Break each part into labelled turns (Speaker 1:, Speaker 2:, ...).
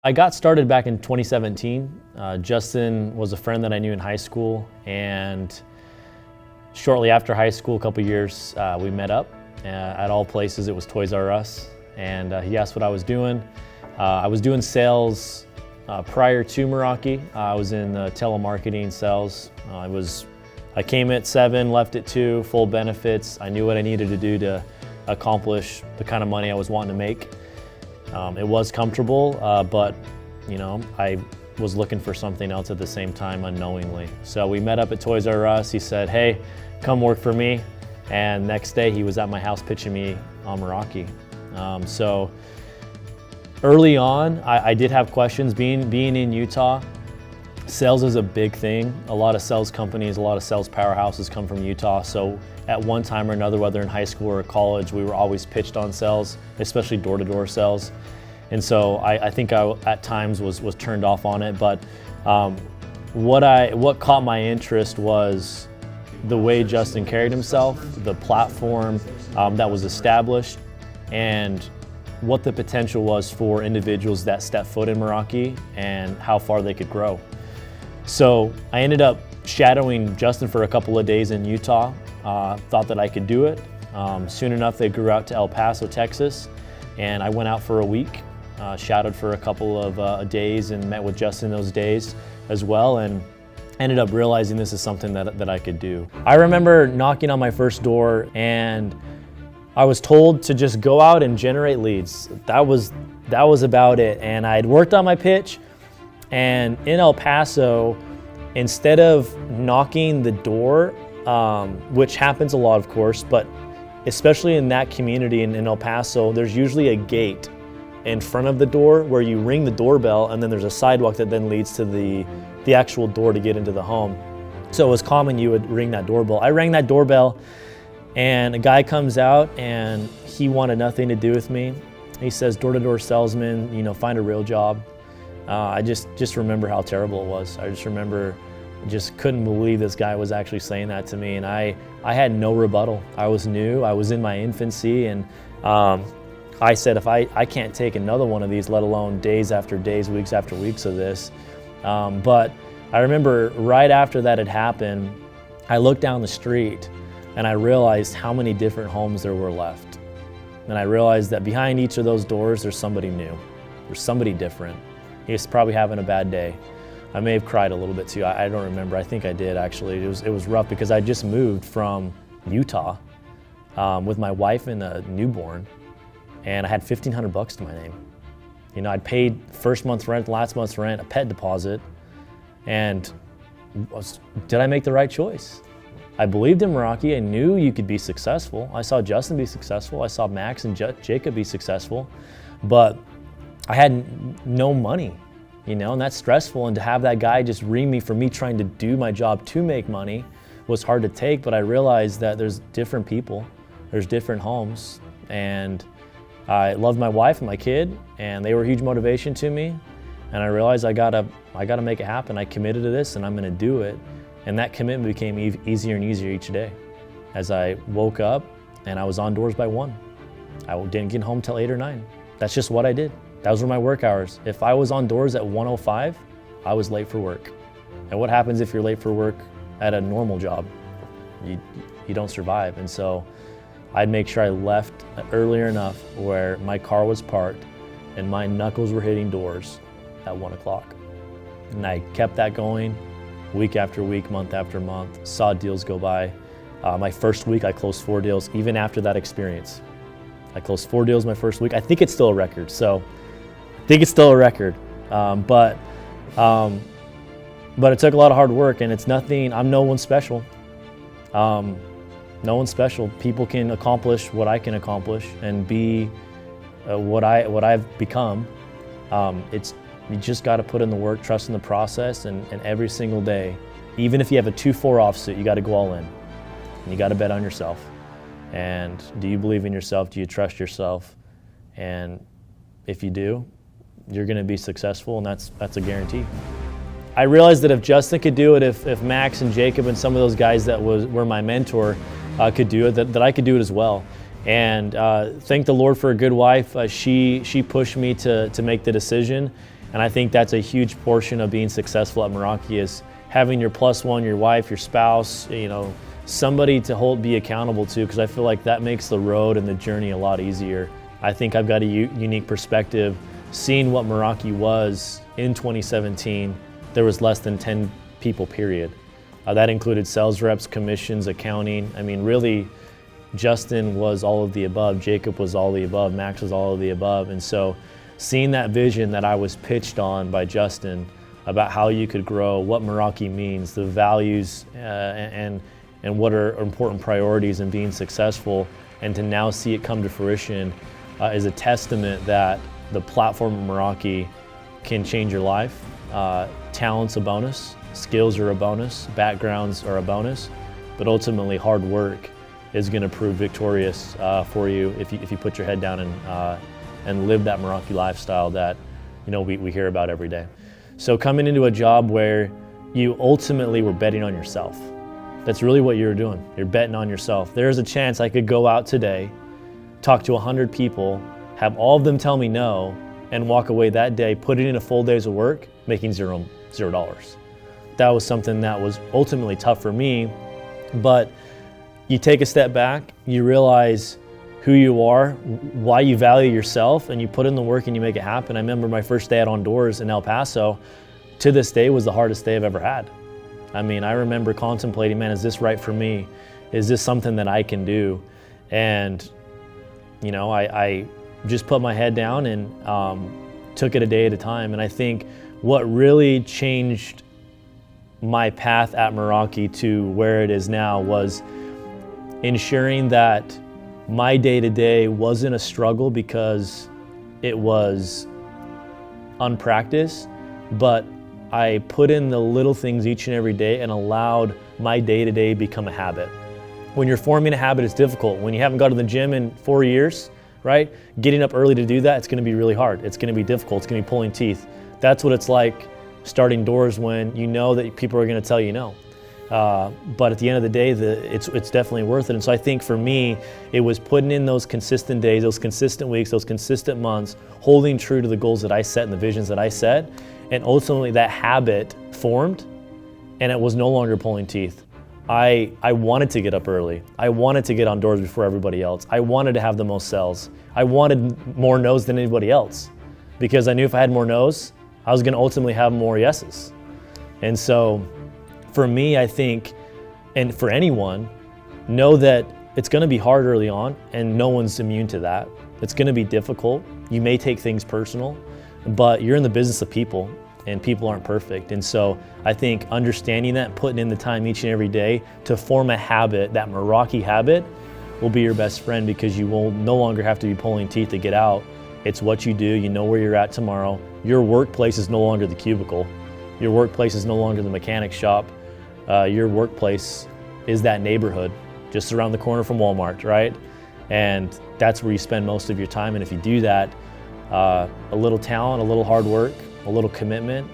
Speaker 1: I got started back in 2017. Justin was a friend that I knew in high school, and shortly after high school, a couple years, we met up. At all places, it was Toys R Us, and he asked what I was doing. I was doing sales prior to Meraki. I was in telemarketing sales. I came at 7, left at 2, full benefits. I knew what I needed to do to accomplish the kind of money I was wanting to make. It was comfortable, but I was looking for something else at the same time unknowingly. So we met up at Toys R Us. He said, "Hey, come work for me." And next day he was at my house pitching me on Meraki. So early on, I did have questions. Being in Utah, sales is a big thing. A lot of sales companies, a lot of sales powerhouses come from Utah. So at one time or another, whether in high school or college, we were always pitched on sales, especially door-to-door sales. And so I think I at times was turned off on it. But what caught my interest was the way Justin carried himself, the platform that was established, and what the potential was for individuals that step foot in Meraki and how far they could grow. So I ended up shadowing Justin for a couple of days in Utah. Thought that I could do it. Soon enough, they grew out to El Paso, Texas, and I went out for a week, shadowed for a couple of days, and met with Justin those days as well, and ended up realizing this is something that I could do. I remember knocking on my first door, and I was told to just go out and generate leads. That was about it. And I had worked on my pitch, and in El Paso, instead of knocking the door, which happens a lot, of course, but especially in that community in El Paso, there's usually a gate in front of the door where you ring the doorbell, and then there's a sidewalk that then leads to the actual door to get into the home. So it was common you would ring that doorbell. I rang that doorbell, and a guy comes out, and he wanted nothing to do with me. He says, "Door-to-door salesman, find a real job." I just remember how terrible it was. I just remember, just couldn't believe this guy was actually saying that to me, and I had no rebuttal. I was new, I was in my infancy, and I said, if I can't take another one of these, let alone days after days, weeks after weeks of this. But I remember right after that had happened, I looked down the street and I realized how many different homes there were left. And I realized that behind each of those doors, there's somebody new. There's somebody different. He's probably having a bad day. I may have cried a little bit too. I don't remember. I think I did actually. It was rough because I just moved from Utah with my wife and a newborn, and I had $1,500 to my name. I'd paid first month's rent, last month's rent, a pet deposit, and did I make the right choice? I believed in Meraki. I knew you could be successful. I saw Justin be successful. I saw Max and Jacob be successful, but I had no money, and that's stressful. And to have that guy just ring me for me trying to do my job to make money was hard to take. But I realized that there's different people, there's different homes, and I loved my wife and my kid, and they were a huge motivation to me. And I realized I gotta make it happen. I committed to this, and I'm gonna do it. And that commitment became easier and easier each day. As I woke up, and I was on doors by 1. I didn't get home till 8 or 9. That's just what I did. Those were my work hours. If I was on doors at 1:05, I was late for work. And what happens if you're late for work at a normal job? You don't survive. And so I'd make sure I left earlier enough where my car was parked and my knuckles were hitting doors at 1 o'clock. And I kept that going week after week, month after month, saw deals go by. My first week, I closed 4 deals, even after that experience. I closed 4 deals my first week. I think it's still a record, but it took a lot of hard work, and it's nothing, I'm no one special. No one's special. People can accomplish what I can accomplish and be what I've become. You just got to put in the work, trust in the process, and every single day, even if you have a 2-4 offsuit, you got to go all in, and you got to bet on yourself. And do you believe in yourself? Do you trust yourself? And if you do, you're going to be successful, and that's a guarantee. I realized that if Justin could do it, if Max and Jacob and some of those guys that were my mentor could do it, that I could do it as well. And thank the Lord for a good wife. She pushed me to make the decision, And I think that's a huge portion of being successful at Meraki, is having your plus one, your wife, your spouse, somebody to be accountable to, because I feel like that makes the road and the journey a lot easier. I think I've got a unique perspective. Seeing what Meraki was in 2017, there was less than 10 people, period. That included sales reps, commissions, accounting. I mean, really, Justin was all of the above, Jacob was all of the above, Max was all of the above. And so seeing that vision that I was pitched on by Justin about how you could grow, what Meraki means, the values, and what are important priorities in being successful, and to now see it come to fruition is a testament that the platform of Meraki can change your life. Talent's a bonus, skills are a bonus, backgrounds are a bonus, but ultimately hard work is going to prove victorious for you if you put your head down and live that Meraki lifestyle that we hear about every day. So coming into a job where you ultimately were betting on yourself, that's really what you're doing. You're betting on yourself. There's a chance I could go out today, talk to 100 people, have all of them tell me no, and walk away that day, putting in a full days of work, making $0. That was something that was ultimately tough for me, but you take a step back, you realize who you are, why you value yourself, and you put in the work and you make it happen. I remember my first day out on doors in El Paso, to this day was the hardest day I've ever had. I mean, I remember contemplating, man, is this right for me? Is this something that I can do? And, I just put my head down and took it a day at a time. And I think what really changed my path at Meraki to where it is now was ensuring that my day-to-day wasn't a struggle because it was unpracticed, but I put in the little things each and every day and allowed my day-to-day become a habit. When you're forming a habit, it's difficult. When you haven't gone to the gym in 4 years, right? Getting up early to do that, it's going to be really hard. It's going to be difficult. It's going to be pulling teeth. That's what it's like starting doors when you know that people are going to tell you no. But at the end of the day, it's definitely worth it. And so I think for me, it was putting in those consistent days, those consistent weeks, those consistent months, holding true to the goals that I set and the visions that I set. And ultimately that habit formed, and it was no longer pulling teeth. I wanted to get up early. I wanted to get on doors before everybody else. I wanted to have the most sales. I wanted more no's than anybody else, because I knew if I had more no's, I was going to ultimately have more yeses. And so for me, I think, and for anyone, know that it's going to be hard early on, and no one's immune to that. It's going to be difficult. You may take things personal, but you're in the business of people, and people aren't perfect. And so I think understanding that, putting in the time each and every day to form a habit, that Meraki habit, will be your best friend, because you will no longer have to be pulling teeth to get out. It's what you do. You know where you're at tomorrow. Your workplace is no longer the cubicle. Your workplace is no longer the mechanic shop. Your workplace is that neighborhood just around the corner from Walmart, right? And that's where you spend most of your time. And if you do that, a little talent, a little hard work, a little commitment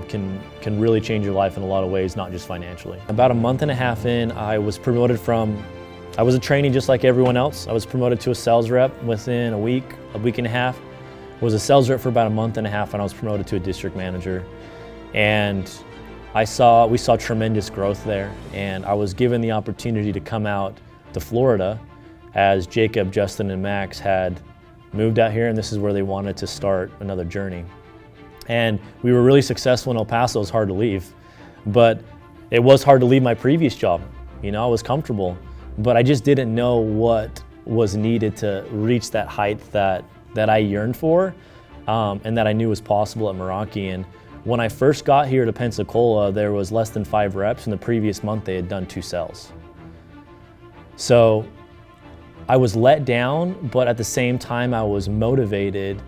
Speaker 1: can really change your life in a lot of ways, not just financially. About a month and a half in, I was promoted from, I was a trainee just like everyone else. I was promoted to a sales rep within a week and a half. Was a sales rep for about a month and a half, and I was promoted to a district manager. And we saw tremendous growth there, and I was given the opportunity to come out to Florida, as Jacob, Justin, and Max had moved out here, and this is where they wanted to start another journey. And we were really successful in El Paso. It was hard to leave, but it was hard to leave my previous job. I was comfortable, but I just didn't know what was needed to reach that height that I yearned for, and that I knew was possible at Meraki. And when I first got here to Pensacola, there was less than 5 reps. In the previous month, they had done 2 sales. So I was let down, but at the same time, I was motivated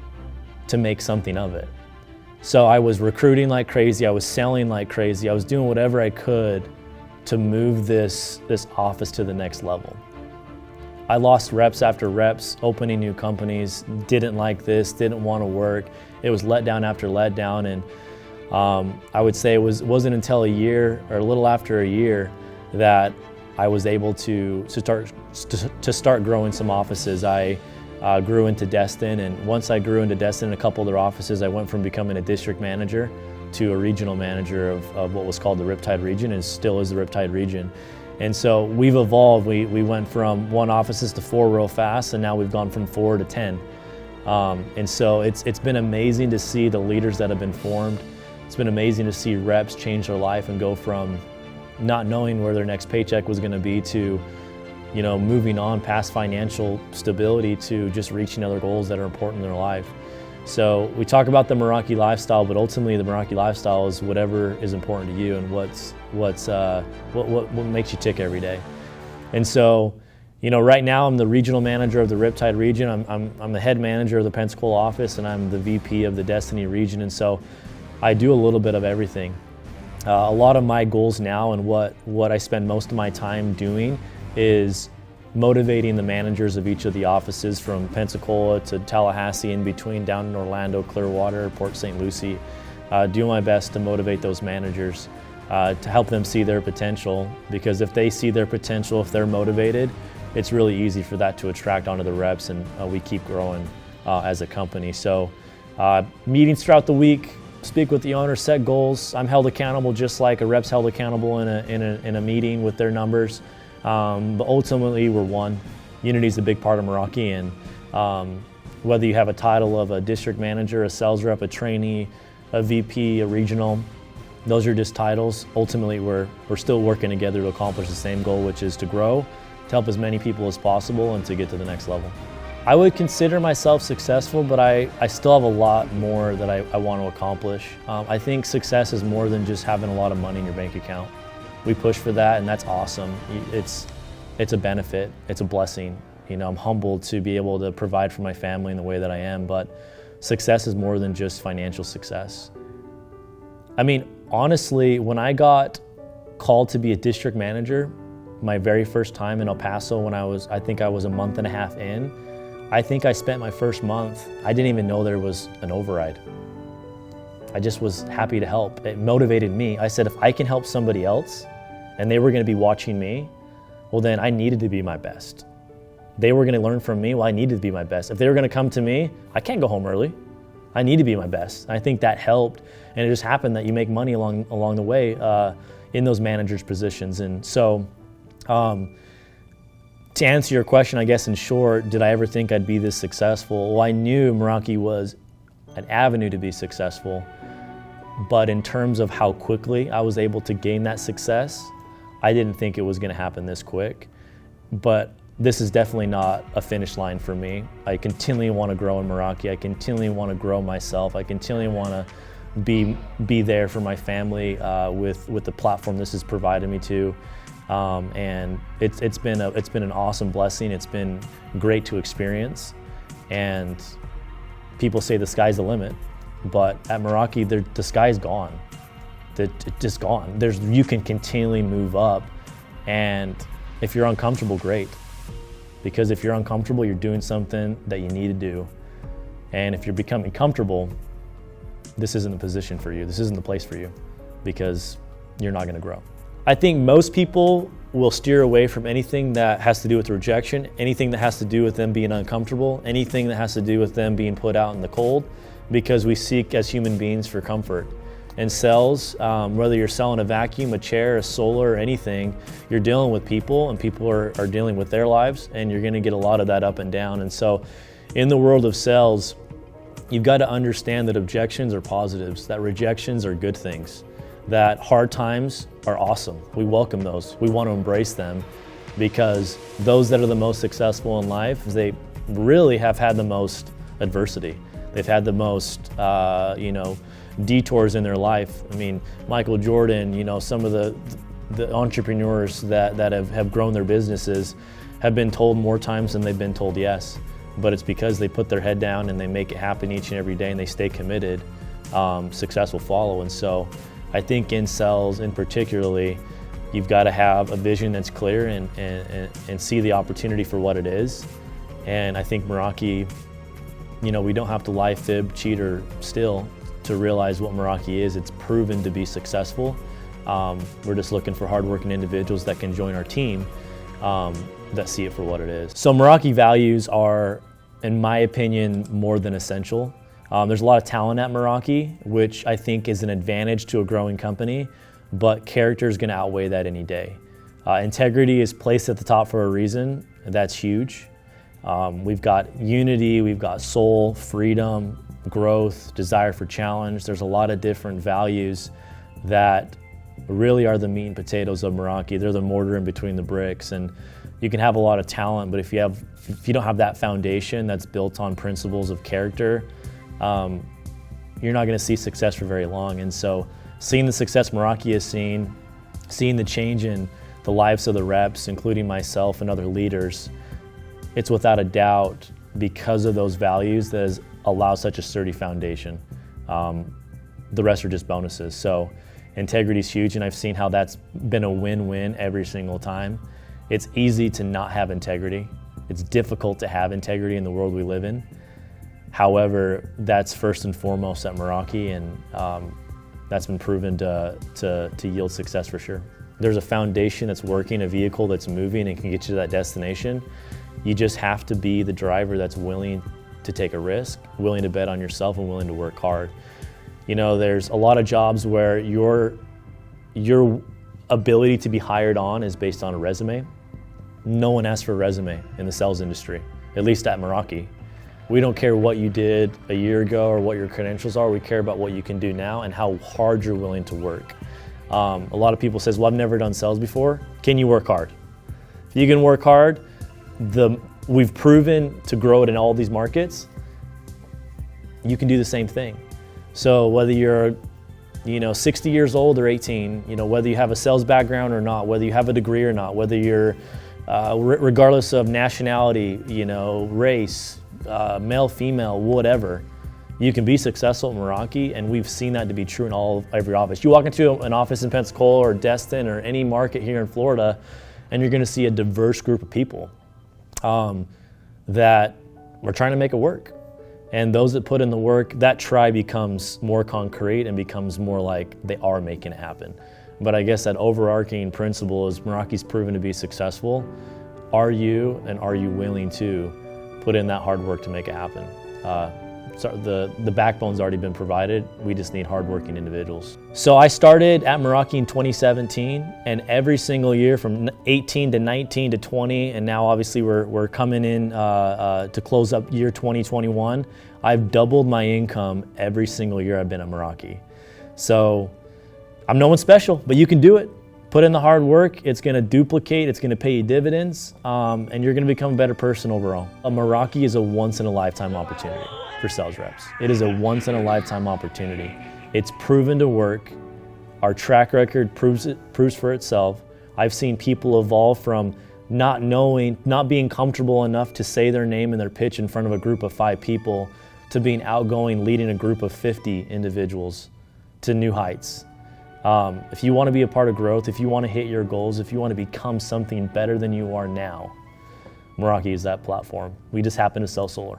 Speaker 1: to make something of it. So I was recruiting like crazy. I was selling like crazy. I was doing whatever I could to move this office to the next level. I lost reps after reps, opening new companies, didn't like this, didn't want to work. It was letdown after letdown, and I would say it wasn't until a year, or a little after a year, that I was able to start growing some offices. I grew into Destin, and once I grew into Destin in a couple of their offices, I went from becoming a district manager to a regional manager of what was called the Riptide region, and still is the Riptide region. And so we've evolved. We went from 1 offices to 4 real fast, and now we've gone from 4 to 10. And so it's been amazing to see the leaders that have been formed. It's been amazing to see reps change their life and go from not knowing where their next paycheck was going to be to, you know, moving on past financial stability to just reaching other goals that are important in their life. So we talk about the Meraki lifestyle, but ultimately the Meraki lifestyle is whatever is important to you and what makes you tick every day. And so, you know, right now I'm the regional manager of the Riptide region. I'm the head manager of the Pensacola office, and I'm the VP of the Destiny region. And so I do a little bit of everything. A lot of my goals now and what I spend most of my time doing is motivating the managers of each of the offices from Pensacola to Tallahassee, in between, down in Orlando, Clearwater, Port St. Lucie. Do my best to motivate those managers to help them see their potential, because if they see their potential, if they're motivated, it's really easy for that to attract onto the reps, and we keep growing as a company. So meetings throughout the week, speak with the owner, set goals. I'm held accountable just like a rep's held accountable in a meeting with their numbers. But ultimately we're one. Unity is a big part of Meraki, and whether you have a title of a district manager, a sales rep, a trainee, a VP, a regional, those are just titles. Ultimately we're still working together to accomplish the same goal, which is to grow, to help as many people as possible, and to get to the next level. I would consider myself successful, but I still have a lot more that I want to accomplish. I think success is more than just having a lot of money in your bank account. We push for that, and that's awesome. It's a benefit, it's a blessing. You know, I'm humbled to be able to provide for my family in the way that I am, but success is more than just financial success. I mean, honestly, when I got called to be a district manager, my very first time in El Paso, when I think I was a month and a half in, I think I spent my first month, I didn't even know there was an override. I just was happy to help. It motivated me. I said, if I can help somebody else and they were going to be watching me, well, then I needed to be my best. They were going to learn from me, well, I needed to be my best. If they were going to come to me, I can't go home early. I need to be my best. I think that helped, and it just happened that you make money along the way in those managers' positions. And so, to answer your question, I guess in short, did I ever think I'd be this successful? Well, I knew Meraki was an avenue to be successful, but in terms of how quickly I was able to gain that success, I didn't think it was going to happen this quick. But this is definitely not a finish line for me. I continually want to grow in Meraki. I continually want to grow myself. I continually want to be there for my family with the platform this has provided me to. And it's been an awesome blessing. It's been great to experience, and people say the sky's the limit, but at Meraki, the sky's gone. It's just gone. You can continually move up, and if you're uncomfortable, great. Because if you're uncomfortable, you're doing something that you need to do. And if you're becoming comfortable, this isn't the position for you. This isn't the place for you, because you're not going to grow. I think most people will steer away from anything that has to do with rejection, anything that has to do with them being uncomfortable, anything that has to do with them being put out in the cold, because we seek as human beings for comfort. In sales, whether you're selling a vacuum, a chair, a solar, or anything, you're dealing with people, and people are dealing with their lives, and you're going to get a lot of that up and down. And so in the world of sales, you've got to understand that objections are positives, that rejections are good things, that hard times are awesome. We welcome those. We want to embrace them, because those that are the most successful in life, they really have had the most adversity. They've had the most, detours in their life. I mean, Michael Jordan, some of the entrepreneurs that have grown their businesses have been told more times than they've been told yes. But it's because they put their head down and they make it happen each and every day, and they stay committed. Success will follow. And so I think in sales in particularly, you've got to have a vision that's clear and see the opportunity for what it is. And I think Meraki, we don't have to lie, fib, cheat, or steal to realize what Meraki is. It's proven to be successful. We're just looking for hardworking individuals that can join our team that see it for what it is. So Meraki values are in my opinion, more than essential. There's a lot of talent at Meraki, which I think is an advantage to a growing company, but character is going to outweigh that any day. Integrity is placed at the top for a reason, and that's huge. We've got unity, we've got soul, freedom, growth, desire for challenge. There's a lot of different values that really are the meat and potatoes of Meraki. They're the mortar in between the bricks, and you can have a lot of talent, but if you don't have that foundation that's built on principles of character, you're not going to see success for very long. And so seeing the success Meraki has seen, seeing the change in the lives of the reps, including myself and other leaders, it's without a doubt because of those values that has allowed such a sturdy foundation. The rest are just bonuses. So integrity is huge, and I've seen how that's been a win-win every single time. It's easy to not have integrity. It's difficult to have integrity in the world we live in. However, that's first and foremost at Meraki, and that's been proven to yield success for sure. There's a foundation that's working, a vehicle that's moving and can get you to that destination. You just have to be the driver that's willing to take a risk, willing to bet on yourself, and willing to work hard. You know, there's a lot of jobs where your ability to be hired on is based on a resume. No one asks for a resume in the sales industry, at least at Meraki. We don't care what you did a year ago or what your credentials are. We care about what you can do now and how hard you're willing to work. A lot of people says, well, I've never done sales before. Can you work hard? If you can work hard, we've proven to grow it in all these markets. You can do the same thing. So whether you're 60 years old or 18, whether you have a sales background or not, whether you have a degree or not, whether you're, regardless of nationality, race, male, female, whatever, you can be successful at Meraki, and we've seen that to be true in every office. You walk into an office in Pensacola or Destin or any market here in Florida, and you're going to see a diverse group of people that are trying to make it work. And those that put in the work, that tribe becomes more concrete and becomes more like they are making it happen. But I guess that overarching principle is Meraki's proven to be successful. Are you willing to put in that hard work to make it happen? So the backbone's already been provided. We just need hardworking individuals. So I started at Meraki in 2017, and every single year from 18 to 19 to 20, and now obviously we're coming in to close up year 2021. I've doubled my income every single year I've been at Meraki. So I'm no one special, but you can do it. Put in the hard work. It's going to duplicate. It's going to pay you dividends, and you're going to become a better person overall. Meraki is a once-in-a-lifetime opportunity for sales reps. It is a once-in-a-lifetime opportunity. It's proven to work. Our track record proves for itself. I've seen people evolve from not being comfortable enough to say their name and their pitch in front of a group of 5 people to being outgoing, leading a group of 50 individuals to new heights. If you want to be a part of growth, if you want to hit your goals, if you want to become something better than you are now, Meraki is that platform. We just happen to sell solar.